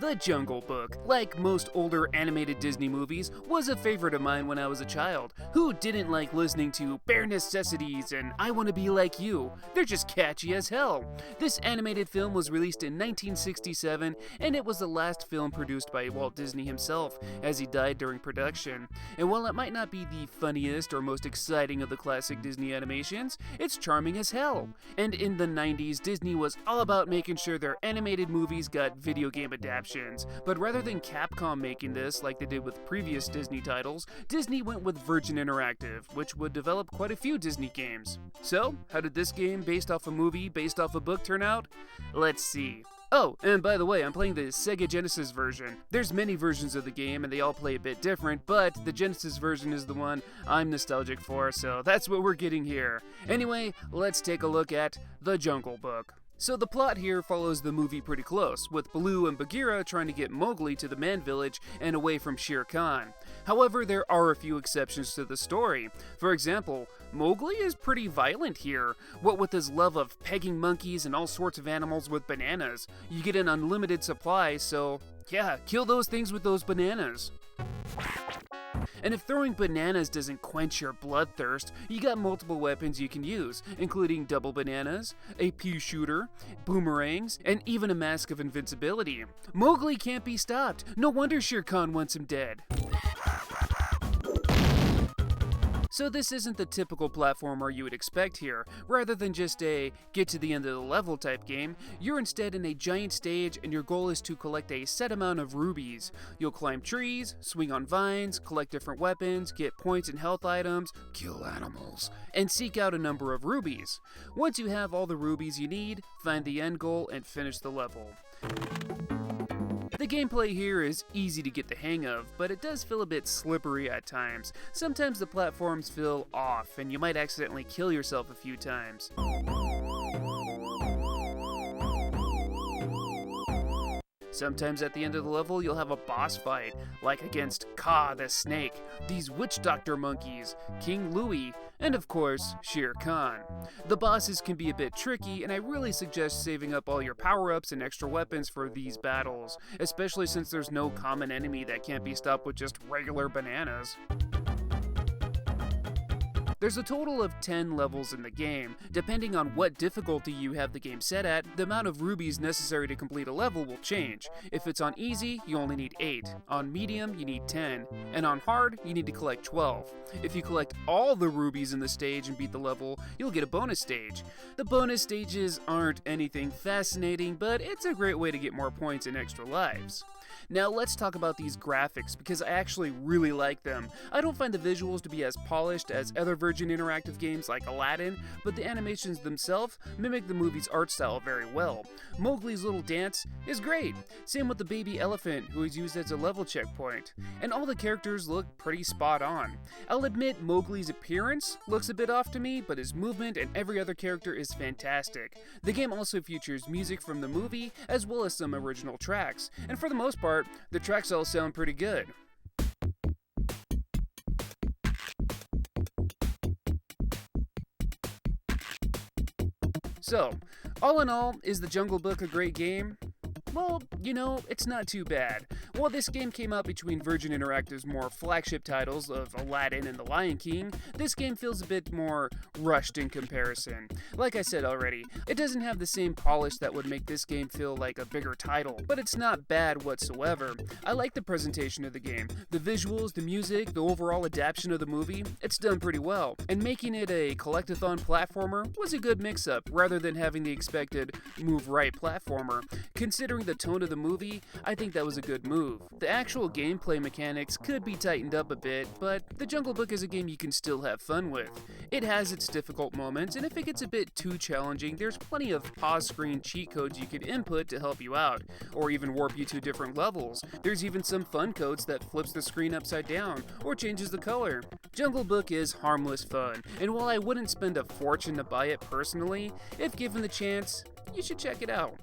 The Jungle Book, like most older animated Disney movies, was a favorite of mine when I was a child. Who didn't like listening to Bare Necessities and I Want to Be Like You? They're just catchy as hell. This animated film was released in 1967, and it was the last film produced by Walt Disney himself, as he died during production. And while it might not be the funniest or most exciting of the classic Disney animations, it's charming as hell. And in the 90s, Disney was all about making sure their animated movies got video game adaptations. But rather than Capcom making this like they did with previous Disney titles, Disney went with Virgin Interactive, which would develop quite a few Disney games. So, how did this game based off a movie, based off a book turn out? Let's see. Oh, and by the way, I'm playing the Sega Genesis version. There's many versions of the game and they all play a bit different, but the Genesis version is the one I'm nostalgic for, so that's what we're getting here. Anyway, let's take a look at The Jungle Book. So the plot here follows the movie pretty close, with Baloo and Bagheera trying to get Mowgli to the man village and away from Shere Khan. However, there are a few exceptions to the story. For example, Mowgli is pretty violent here. What with his love of pegging monkeys and all sorts of animals with bananas. You get an unlimited supply, so yeah, kill those things with those bananas. And if throwing bananas doesn't quench your bloodthirst, you got multiple weapons you can use, including double bananas, a pea shooter, boomerangs, and even a mask of invincibility. Mowgli can't be stopped. No wonder Shere Khan wants him dead. So this isn't the typical platformer you would expect here. Rather than just a get to the end of the level type game, you're instead in a giant stage and your goal is to collect a set amount of rubies. You'll climb trees, swing on vines, collect different weapons, get points and health items, kill animals, and seek out a number of rubies. Once you have all the rubies you need, find the end goal and finish the level. The gameplay here is easy to get the hang of, but it does feel a bit slippery at times. Sometimes the platforms feel off, and you might accidentally kill yourself a few times. Sometimes at the end of the level, you'll have a boss fight, like against Kaa the Snake, these witch doctor monkeys, King Louie, and of course, Shere Khan. The bosses can be a bit tricky, and I really suggest saving up all your power-ups and extra weapons for these battles, especially since there's no common enemy that can't be stopped with just regular bananas. There's a total of 10 levels in the game. Depending on what difficulty you have the game set at, the amount of rubies necessary to complete a level will change. If it's on easy, you only need 8. On medium, you need 10. And on hard, you need to collect 12. If you collect all the rubies in the stage and beat the level, you'll get a bonus stage. The bonus stages aren't anything fascinating, but it's a great way to get more points and extra lives. Now let's talk about these graphics, because I actually really like them. I don't find the visuals to be as polished as other Virgin Interactive games like Aladdin, but the animations themselves mimic the movie's art style very well. Mowgli's little dance is great. Same with the baby elephant, who is used as a level checkpoint. And all the characters look pretty spot on. I'll admit Mowgli's appearance looks a bit off to me, but his movement and every other character is fantastic. The game also features music from the movie, as well as some original tracks, and for the most part, the tracks all sound pretty good. So, all in all, is The Jungle Book a great game? Well, you know, it's not too bad. While this game came out between Virgin Interactive's more flagship titles of Aladdin and The Lion King, this game feels a bit more rushed in comparison. Like I said already, it doesn't have the same polish that would make this game feel like a bigger title, but it's not bad whatsoever. I like the presentation of the game, the visuals, the music, the overall adaptation of the movie. It's done pretty well, and making it a collectathon platformer was a good mix-up rather than having the expected move-right platformer. Considering the tone of the movie, I think that was a good move. The actual gameplay mechanics could be tightened up a bit, but The Jungle Book is a game you can still have fun with. It has its difficult moments, and if it gets a bit too challenging, there's plenty of pause screen cheat codes you could input to help you out, or even warp you to different levels. There's even some fun codes that flips the screen upside down, or changes the color. Jungle Book is harmless fun, and while I wouldn't spend a fortune to buy it personally, if given the chance, you should check it out.